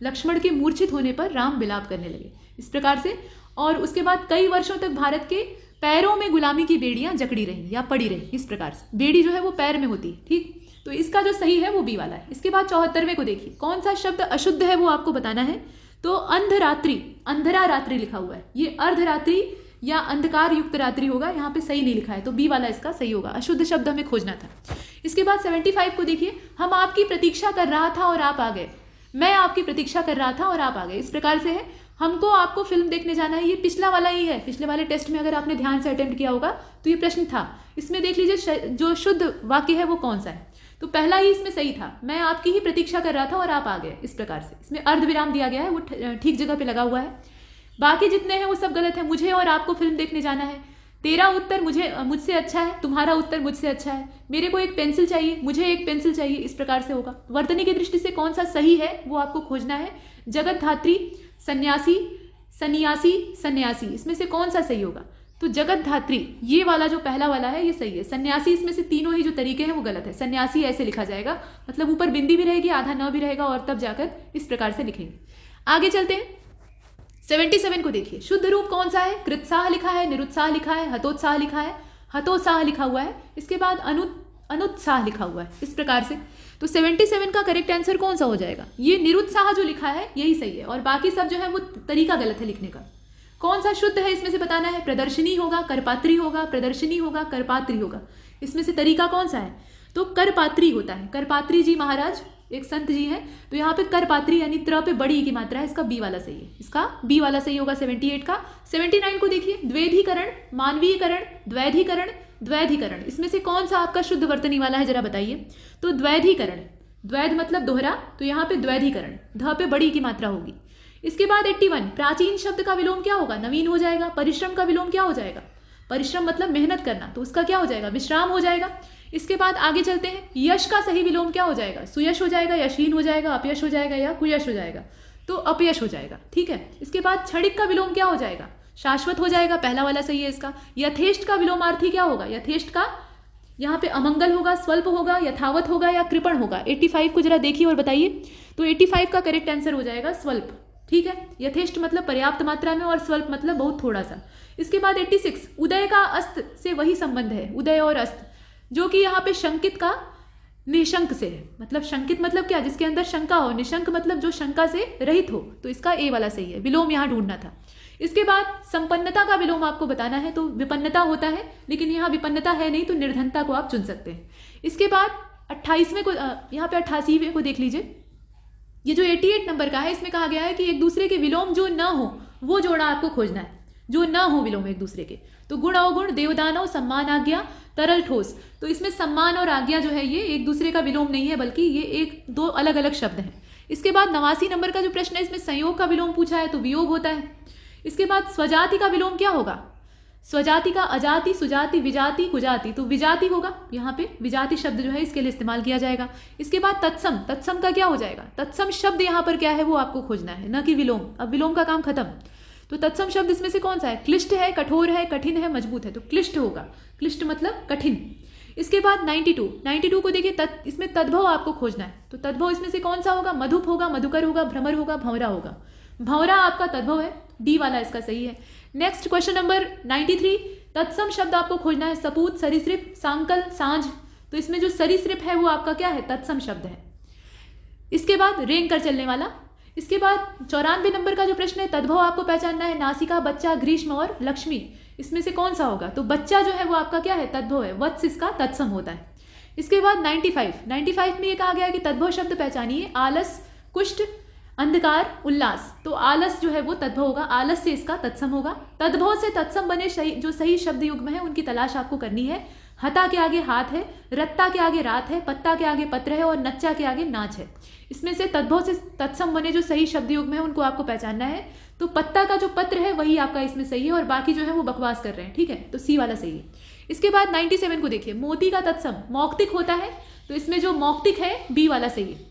लक्ष्मण के मूर्छित होने पर राम विलाप करने लगे इस प्रकार से। और उसके बाद कई वर्षों तक भारत के पैरों में गुलामी की बेड़ियां जकड़ी रही या पड़ी रही इस प्रकार से। बेड़ी जो है वो पैर में होती है, ठीक। तो इसका जो सही है वो बी वाला है। इसके बाद 74वें को देखिए, कौन सा शब्द अशुद्ध है वो आपको बताना है। तो अंधरात्रि, अंधरा रात्रि लिखा हुआ है, ये अर्धरात्रि या अंधकार युक्त रात्रि होगा, यहाँ पे सही नहीं लिखा है, तो बी वाला इसका सही होगा। अशुद्ध शब्द हमें खोजना था। इसके बाद 75 को देखिए, हम आपकी प्रतीक्षा कर रहा था और आप आ गए। मैं आपकी प्रतीक्षा कर रहा था और आप आ गए, इस प्रकार से है। हमको आपको फिल्म देखने जाना है, ये पिछला वाला ही है। पिछले वाले टेस्ट में अगर आपने ध्यान से अटेम्प्ट किया होगा तो ये प्रश्न था। इसमें देख लीजिए जो शुद्ध वाक्य है वो कौन सा है। तो पहला ही इसमें सही था, मैं आपकी ही प्रतीक्षा कर रहा था और आप आ गए, इस प्रकार से। इसमें अर्धविराम दिया गया है, वो ठीक जगह पे लगा हुआ है। बाकी जितने हैं वो सब गलत है। मुझे और आपको फिल्म देखने जाना है, तेरा उत्तर मुझसे अच्छा है, तुम्हारा उत्तर मुझसे अच्छा है, मेरे को एक पेंसिल चाहिए, मुझे एक पेंसिल चाहिए, इस प्रकार से होगा। वर्तनी की दृष्टि से कौन सा सही है वो आपको खोजना है। जगत धात्री, सन्यासी, सन्यासी, सन्यासी, इसमें से कौन सा सही होगा। तो जगत धात्री ये वाला जो पहला वाला है ये सही है। सन्यासी, इसमें से तीनों ही जो तरीके हैं वो गलत है। सन्यासी ऐसे लिखा जाएगा, मतलब ऊपर बिंदी भी रहेगी, आधा न भी रहेगा, और तब जाकर इस प्रकार से लिखेंगे। आगे चलते हैं, 77 को देखिए, शुद्ध रूप कौन सा है। कृत्साह लिखा है, निरुत्साह लिखा है, हतोत्साह लिखा है, हतोत्साह लिखा हुआ है, इसके बाद अनुत्साह लिखा हुआ है, इस प्रकार से। तो 77 का करेक्ट आंसर कौन सा हो जाएगा। ये निरुत्साह जो लिखा है यही सही है, और बाकी सब जो है वो तरीका गलत है लिखने का। कौन सा शुद्ध है इसमें से बताना है। प्रदर्शनी होगा, करपात्री होगा, प्रदर्शनी होगा, करपात्री होगा, इसमें से तरीका कौन सा है। तो करपात्री होता है। करपात्री जी महाराज एक संत जी हैं, तो यहाँ पे करपात्री यानी त्र पे बड़ी की मात्रा है, इसका बी वाला सही है, इसका बी वाला सही होगा 78 का। 79 को देखिए, द्वैधीकरण, मानवीयकरण, द्वैधीकरण, द्वैधीकरण, इसमें से कौन सा आपका शुद्ध वर्तनी वाला है जरा बताइए। तो द्वैधीकरण, द्वैध मतलब दोहरा, तो यहाँ पे द्वैधीकरण, ध पे बड़ी की मात्रा होगी। इसके बाद 81, प्राचीन शब्द का विलोम क्या होगा, नवीन हो जाएगा। परिश्रम का विलोम क्या हो जाएगा, परिश्रम मतलब मेहनत करना, तो उसका क्या हो जाएगा, विश्राम हो जाएगा। इसके बाद आगे चलते हैं। यश का सही विलोम क्या हो जाएगा? सुयश हो जाएगा, यशहीन हो जाएगा, अपयश हो जाएगा या कुयश हो जाएगा? तो अपयश हो जाएगा, ठीक है। इसके बाद क्षणिक का विलोम क्या हो जाएगा? शाश्वत हो जाएगा, पहला वाला सही है इसका। यथेष्ट का विलोमार्थी क्या होगा? यथेष्ट का यहाँ पे अमंगल होगा, स्वल्प होगा, यथावत होगा या कृपण होगा? 85 को जरा देखिए और बताइए। तो 85 का करेक्ट आंसर हो जाएगा स्वल्प, ठीक है। यथेष्ट मतलब पर्याप्त मात्रा में और स्वल्प मतलब बहुत थोड़ा सा। इसके बाद 86 उदय का अस्त से वही संबंध है, उदय और अस्त, जो कि यहाँ पे शंकित का निशंक से है। मतलब शंकित मतलब क्या? जिसके अंदर शंका हो। निशंक मतलब जो शंका से रहित हो। तो इसका ए वाला सही है, विलोम यहाँ ढूंढना था। इसके बाद संपन्नता का विलोम आपको बताना है, तो विपन्नता होता है, लेकिन यहाँ विपन्नता है नहीं, तो निर्धनता को आप चुन सकते हैं। इसके बाद 28वें को यहाँ पे 88वें को देख लीजिए। ये जो 88 नंबर का है, इसमें कहा गया है कि एक दूसरे के विलोम जो न हो वो जोड़ा आपको खोजना है, जो न हो विलोम एक दूसरे के। तो गुण अवगुण, देवदानव, सम्मान, आज्ञा, तरल, ठोस। तो इसमें सम्मान और आज्ञा जो है ये एक दूसरे का विलोम नहीं है, बल्कि ये एक दो अलग अलग शब्द हैं। इसके बाद 89 नंबर का जो प्रश्न है, इसमें संयोग का विलोम पूछा है, तो वियोग होता है। इसके बाद स्वजाति का विलोम क्या होगा? स्वजाति का अजाति, सुजाति, विजाति, कुजाति, तो विजाति होगा। यहाँ पे विजाति शब्द जो है इसके लिए इस्तेमाल किया जाएगा। इसके बाद तत्सम, तत्सम का क्या हो जाएगा? तत्सम शब्द यहाँ पर क्या है वो आपको खोजना है, न कि विलोम। अब विलोम का काम खत्म। तो तत्सम शब्द इसमें से कौन सा है? क्लिष्ट है, कठोर है, कठिन है, मजबूत है, तो क्लिष्ट होगा। क्लिष्ट मतलब कठिन। इसके बाद 92 को देखिए, इसमें तद्भव आपको खोजना है। तो तद्भव इसमें से कौन सा होगा? मधुप होगा, मधुकर होगा, भ्रमर होगा, भंवरा होगा। भंवरा आपका तद्भव है, डी वाला इसका सही है। नेक्स्ट क्वेश्चन नंबर 93, तत्सम शब्द आपको खोजना है। सपूत, सरीसृप, सांकल, सांझ, तो इसमें जो सरीसृप है वो आपका क्या है? तत्सम शब्द है। इसके बाद रेंग कर चलने वाला। इसके बाद 94 नंबर का जो प्रश्न है, तद्भव आपको पहचानना है। नासिका, बच्चा, ग्रीष्म और लक्ष्मी, इसमें से कौन सा होगा? तो बच्चा जो है वो आपका क्या है? तद्भव है। वत्स इसका तत्सम होता है। इसके बाद 95 में ये कहा गया है कि तद्भव शब्द पहचानिए। आलस, कुष्ठ, अंधकार, उल्लास, तो आलस जो है वो तद्भव होगा। आलस से इसका तत्सम होगा। तद्भव से तत्सम बने जो सही शब्द युग्म है उनकी तलाश आपको करनी है। हता के आगे हाथ है, रत्ता के आगे रात है, पत्ता के आगे पत्र है और नच्चा के आगे नाच है। इसमें से तद्भव से तत्सम बने जो सही शब्द युग्म है उनको आपको पहचानना है। तो पत्ता का जो पत्र है वही आपका इसमें सही है और बाकी जो है वो बकवास कर रहे हैं, ठीक है। तो सी वाला सही है। इसके बाद 97 को देखिए, मोती का तत्सम मौक्तिक होता है, तो इसमें जो मौक्तिक है बी वाला सही है।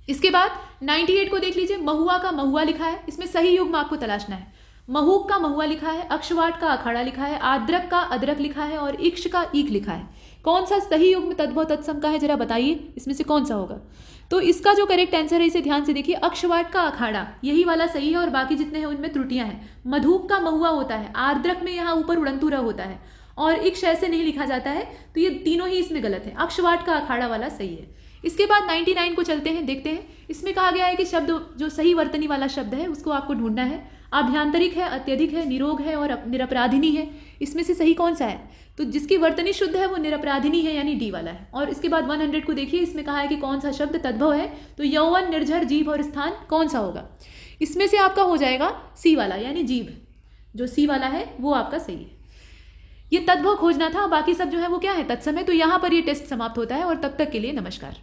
इसके बाद 98 को देख लीजिए, महुआ का महुआ लिखा है, इसमें सही युग्म आपको तलाशना है। महूक का महुआ लिखा है, अक्षवाट का अखाड़ा लिखा है, आद्रक का अदरक लिखा है और इक्ष का ईख लिखा है। कौन सा सही युग्म तद्भव तत्सम का है जरा बताइए, इसमें से कौन सा होगा? तो इसका जो करेक्ट आंसर है इसे ध्यान से देखिए, अक्षवाट का अखाड़ा, यही वाला सही है और बाकी जितने हैं उनमें त्रुटियां हैं। मधुक का महुआ होता है, आर्द्रक में यहाँ ऊपर उड़ंतुरा होता है और इक्ष ऐसे नहीं लिखा जाता है, तो ये तीनों ही इसमें गलत है। अक्षवाट का अखाड़ा वाला सही है। इसके बाद 99 को चलते हैं, देखते हैं। इसमें कहा गया है कि शब्द जो सही वर्तनी वाला शब्द है उसको आपको ढूंढना है। आभ्यंतरिक है, अत्यधिक है, निरोग है और निरपराधिनी है। इसमें से सही कौन सा है? तो जिसकी वर्तनी शुद्ध है वो निरपराधिनी है, यानी डी वाला है। और इसके बाद 100 को देखिए, इसमें कहा है कि कौन सा शब्द तद्भव है। तो यौवन, निर्झर, जीभ और स्थान, कौन सा होगा? इसमें से आपका हो जाएगा सी वाला, यानी जीभ। जो सी वाला है वो आपका सही है। ये तद्भव खोजना था, बाकी सब जो है वो क्या है? तत्सम है। तो यहाँ पर ये टेस्ट समाप्त होता है और तब तक के लिए नमस्कार।